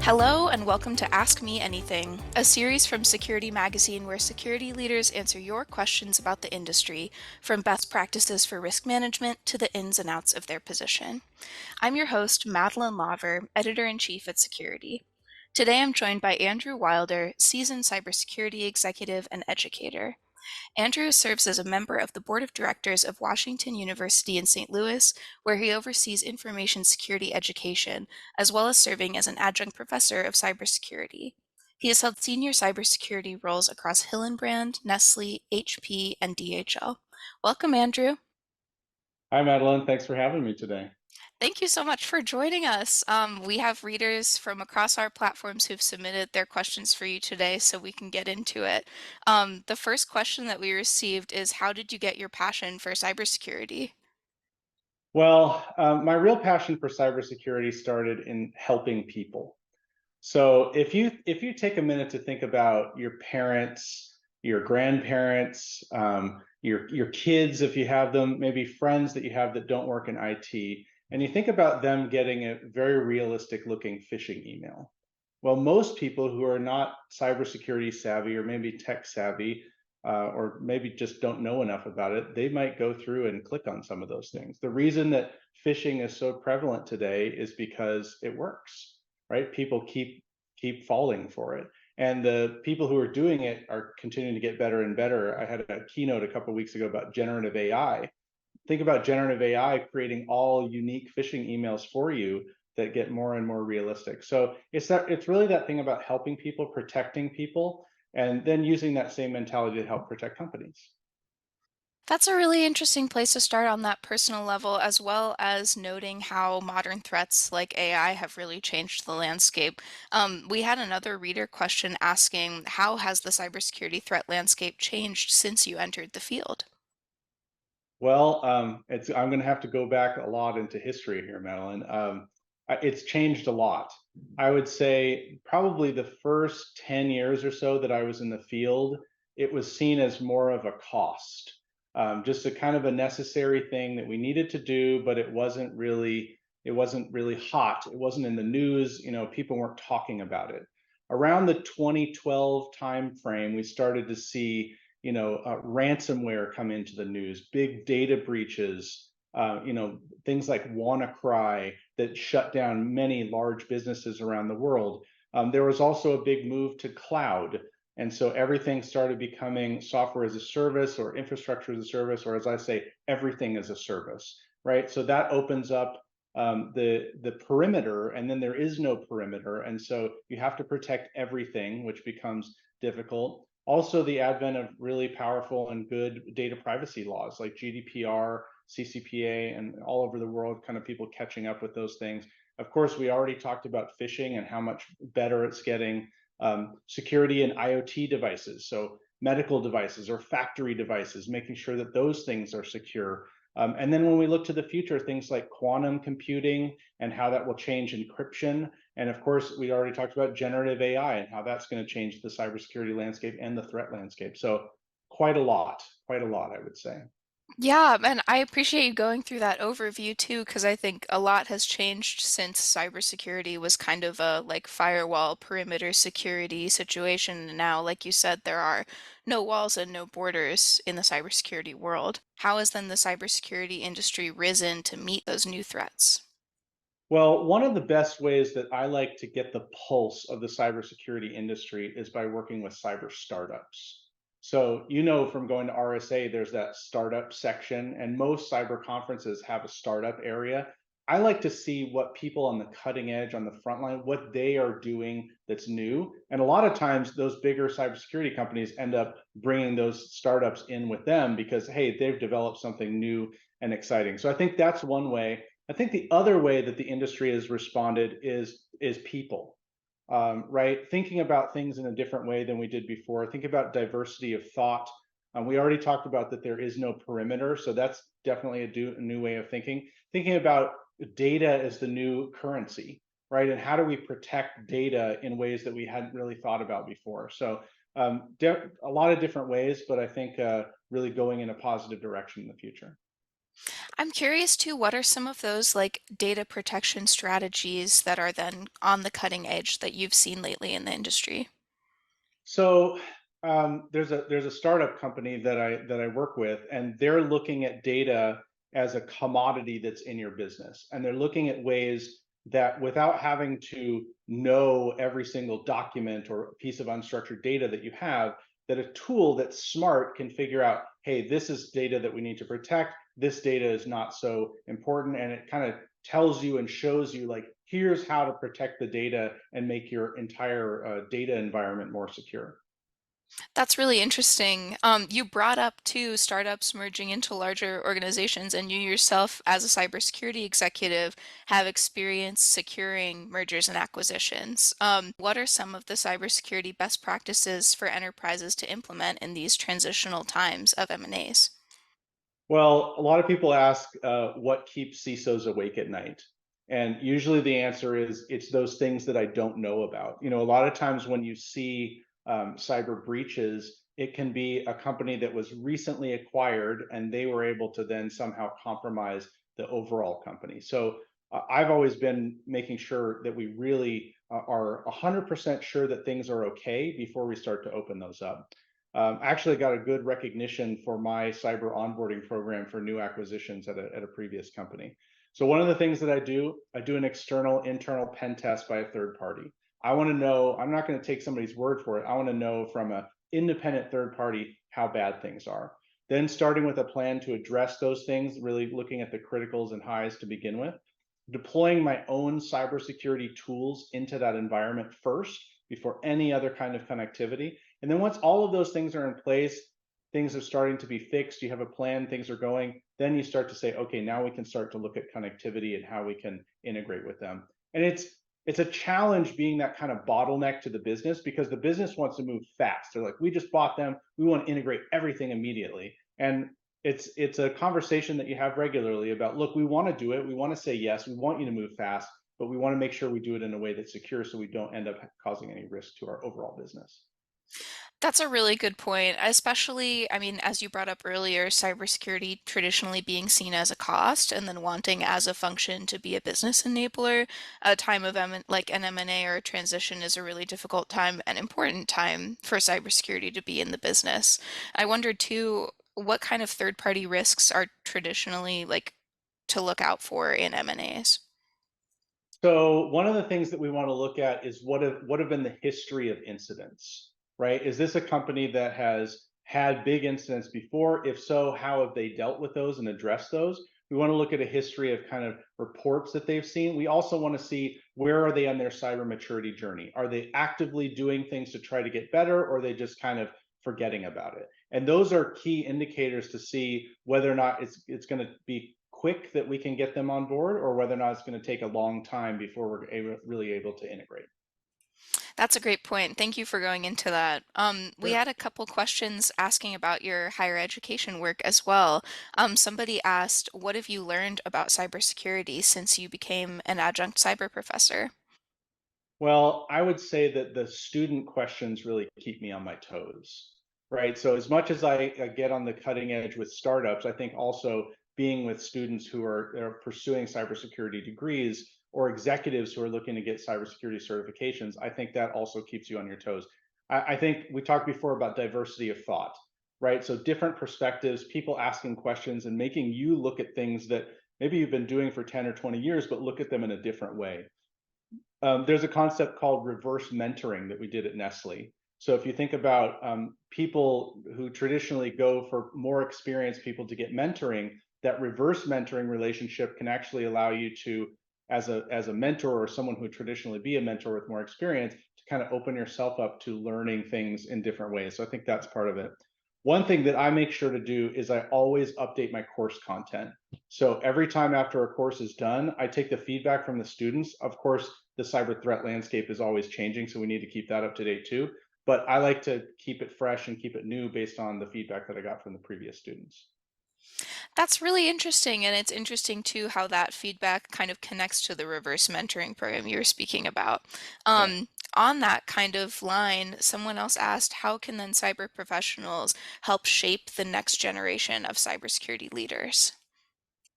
Hello, and welcome to Ask Me Anything, a series from Security Magazine where security leaders answer your questions about the industry, from best practices for risk management to the ins and outs of their position. I'm your host, Madeline Laver, Editor in Chief at Security. Today I'm joined by Andrew Wilder, seasoned cybersecurity executive and educator. Andrew serves as a member of the board of directors of Washington University in St. Louis, where he oversees information security education, as well as serving as an adjunct professor of cybersecurity. He has held senior cybersecurity roles across Hillenbrand, Nestle, HP, and DHL. Welcome, Andrew. Hi, Madeline. Thanks for having me today. Thank you so much for joining us. We have readers from across our platforms who've submitted their questions for you today, so we can get into it. The first question that we received is, how did you get your passion for cybersecurity? Well, my real passion for cybersecurity started in helping people. So if you take a minute to think about your parents, your grandparents, your kids, if you have them, maybe friends that you have that don't work in IT, and you think about them getting a very realistic looking phishing email. Well, most people who are not cybersecurity savvy or maybe tech savvy, or maybe just don't know enough about it, they might go through and click on some of those things. The reason that phishing is so prevalent today is because it works, right? People keep falling for it. And the people who are doing it are continuing to get better and better. I had a keynote a couple of weeks ago about generative AI. Think about generative AI creating all unique phishing emails for you that get more and more realistic. So it's really that thing about helping people, protecting people, and then using that same mentality to help protect companies. That's a really interesting place to start on that personal level, as well as noting how modern threats like AI have really changed the landscape. We had another reader question asking, how has the cybersecurity threat landscape changed since you entered the field? Well, I'm going to have to go back a lot into history here, Madeline. It's changed a lot. I would say probably the first 10 years or so that I was in the field, it was seen as more of a cost, just a kind of a necessary thing that we needed to do, but it wasn't really hot. It wasn't in the news. People weren't talking about it. Around the 2012 timeframe, we started to see ransomware come into the news, big data breaches, things like WannaCry that shut down many large businesses around the world. There was also a big move to cloud. And so everything started becoming software as a service or infrastructure as a service, or as I say, everything as a service, right? So that opens up the perimeter, and then there is no perimeter. And so you have to protect everything, which becomes difficult. Also, the advent of really powerful and good data privacy laws like GDPR, CCPA, and all over the world, kind of people catching up with those things. Of course, we already talked about phishing and how much better it's getting. Security in IoT devices, so medical devices or factory devices, making sure that those things are secure. And then when we look to the future, things like quantum computing and how that will change encryption. And of course, we already talked about generative AI and how that's going to change the cybersecurity landscape and the threat landscape. So quite a lot, I would say. Yeah, and I appreciate you going through that overview too, because I think a lot has changed since cybersecurity was kind of a like firewall perimeter security situation. And now, like you said, there are no walls and no borders in the cybersecurity world. How has then the cybersecurity industry risen to meet those new threats? Well, one of the best ways that I like to get the pulse of the cybersecurity industry is by working with cyber startups. So, from going to RSA, there's that startup section, and most cyber conferences have a startup area. I like to see what people on the cutting edge, on the front line, what they are doing that's new. And a lot of times, those bigger cybersecurity companies end up bringing those startups in with them because, hey, they've developed something new and exciting. So I think that's one way. I think the other way that the industry has responded is people, right? Thinking about things in a different way than we did before. Think about diversity of thought. We already talked about that there is no perimeter, so that's definitely a new way of thinking. Thinking about data as the new currency, right? And how do we protect data in ways that we hadn't really thought about before? So a lot of different ways, but I think really going in a positive direction in the future. I'm curious too, what are some of those like data protection strategies that are then on the cutting edge that you've seen lately in the industry? So there's a startup company that I work with, and they're looking at data as a commodity that's in your business, and they're looking at ways that without having to know every single document or piece of unstructured data that you have, that a tool that's smart can figure out, hey, this is data that we need to protect. This data is not so important, and it kind of tells you and shows you like here's how to protect the data and make your entire data environment more secure. That's really interesting. You brought up two startups merging into larger organizations, and you yourself, as a cybersecurity executive, have experience securing mergers and acquisitions. What are some of the cybersecurity best practices for enterprises to implement in these transitional times of M&As? Well, a lot of people ask what keeps CISOs awake at night. And usually the answer is it's those things that I don't know about. You know, a lot of times when you see cyber breaches, it can be a company that was recently acquired and they were able to then somehow compromise the overall company. So I've always been making sure that we really are 100% sure that things are okay before we start to open those up. Actually got a good recognition for my cyber onboarding program for new acquisitions at a previous company. So one of the things that I do an external internal pen test by a third party. I want to know, I'm not going to take somebody's word for it. I want to know from an independent third party how bad things are. Then starting with a plan to address those things, really looking at the criticals and highs to begin with, deploying my own cybersecurity tools into that environment first before any other kind of connectivity. And then once all of those things are in place, things are starting to be fixed, you have a plan, things are going, then you start to say, okay, now we can start to look at connectivity and how we can integrate with them. And it's a challenge being that kind of bottleneck to the business because the business wants to move fast. They're like, we just bought them, we want to integrate everything immediately. And it's a conversation that you have regularly about, look, we want to do it, we want to say yes, we want you to move fast, but we want to make sure we do it in a way that's secure so we don't end up causing any risk to our overall business. That's a really good point, especially, I mean, as you brought up earlier, cybersecurity traditionally being seen as a cost and then wanting as a function to be a business enabler. A time of like an M&A or a transition is a really difficult time and important time for cybersecurity to be in the business. I wondered too, what kind of third-party risks are traditionally like to look out for in M&As? So one of the things that we want to look at is what have been the history of incidents, right? Is this a company that has had big incidents before? If so, how have they dealt with those and addressed those? We want to look at a history of kind of reports that they've seen. We also want to see where are they on their cyber maturity journey? Are they actively doing things to try to get better, or are they just kind of forgetting about it? And those are key indicators to see whether or not it's going to be quick that we can get them on board or whether or not it's going to take a long time before we're really able to integrate. That's a great point. Thank you for going into that. We Sure. had a couple questions asking about your higher education work as well. Somebody asked, what have you learned about cybersecurity since you became an adjunct cyber professor? Well, I would say that the student questions really keep me on my toes, right? So as much as I get on the cutting edge with startups, I think also being with students who are pursuing cybersecurity degrees or executives who are looking to get cybersecurity certifications, I think that also keeps you on your toes. I think we talked before about diversity of thought, right? So different perspectives, people asking questions and making you look at things that maybe you've been doing for 10 or 20 years, but look at them in a different way. There's a concept called reverse mentoring that we did at Nestle. So if you think about people who traditionally go for more experienced people to get mentoring, that reverse mentoring relationship can actually allow you to, as a mentor or someone who would traditionally be a mentor with more experience, to kind of open yourself up to learning things in different ways. So I think that's part of it. One thing that I make sure to do is I always update my course content. So every time after a course is done, I take the feedback from the students. Of course, the cyber threat landscape is always changing, so we need to keep that up to date too. But I like to keep it fresh and keep it new based on the feedback that I got from the previous students. That's really interesting, and it's interesting too how that feedback kind of connects to the reverse mentoring program you were speaking about. Yeah. On that kind of line, someone else asked, how can then cyber professionals help shape the next generation of cybersecurity leaders?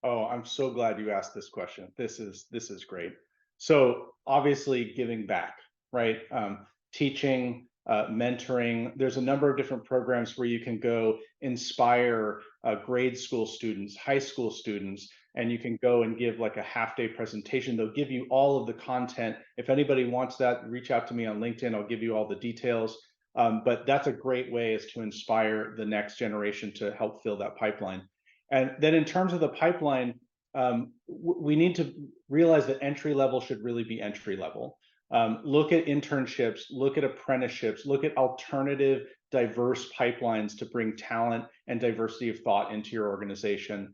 Oh, I'm so glad you asked this question. This is great. So obviously giving back, right? Teaching, mentoring. There's a number of different programs where you can go inspire grade school students, high school students, and you can go and give like a half day presentation. They'll give you all of the content. If anybody wants that, reach out to me on LinkedIn. I'll give you all the details. But that's a great way is to inspire the next generation to help fill that pipeline. And then in terms of the pipeline, we need to realize that entry level should really be entry level. Look at internships, look at apprenticeships, look at alternative, diverse pipelines to bring talent and diversity of thought into your organization.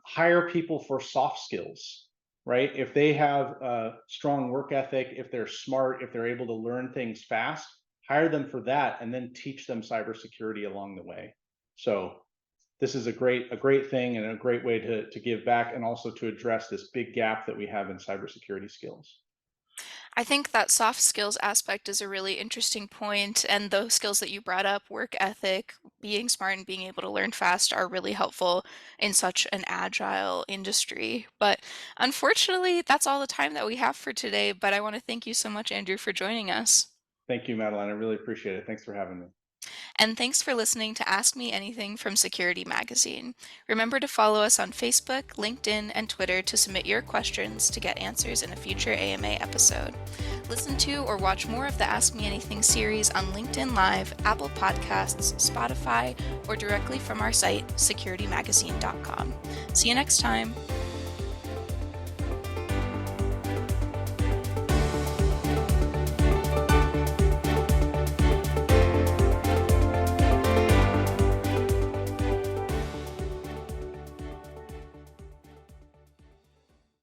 Hire people for soft skills, right? If they have a strong work ethic, if they're smart, if they're able to learn things fast, hire them for that and then teach them cybersecurity along the way. So this is a great thing and a great way to give back and also to address this big gap that we have in cybersecurity skills. I think that soft skills aspect is a really interesting point, and those skills that you brought up, work ethic, being smart and being able to learn fast, are really helpful in such an agile industry. But unfortunately, that's all the time that we have for today. But I want to thank you so much, Andrew, for joining us. Thank you, Madeline. I really appreciate it. Thanks for having me. And thanks for listening to Ask Me Anything from Security Magazine. Remember to follow us on Facebook, LinkedIn, and Twitter to submit your questions to get answers in a future AMA episode. Listen to or watch more of the Ask Me Anything series on LinkedIn Live, Apple Podcasts, Spotify, or directly from our site, securitymagazine.com. See you next time.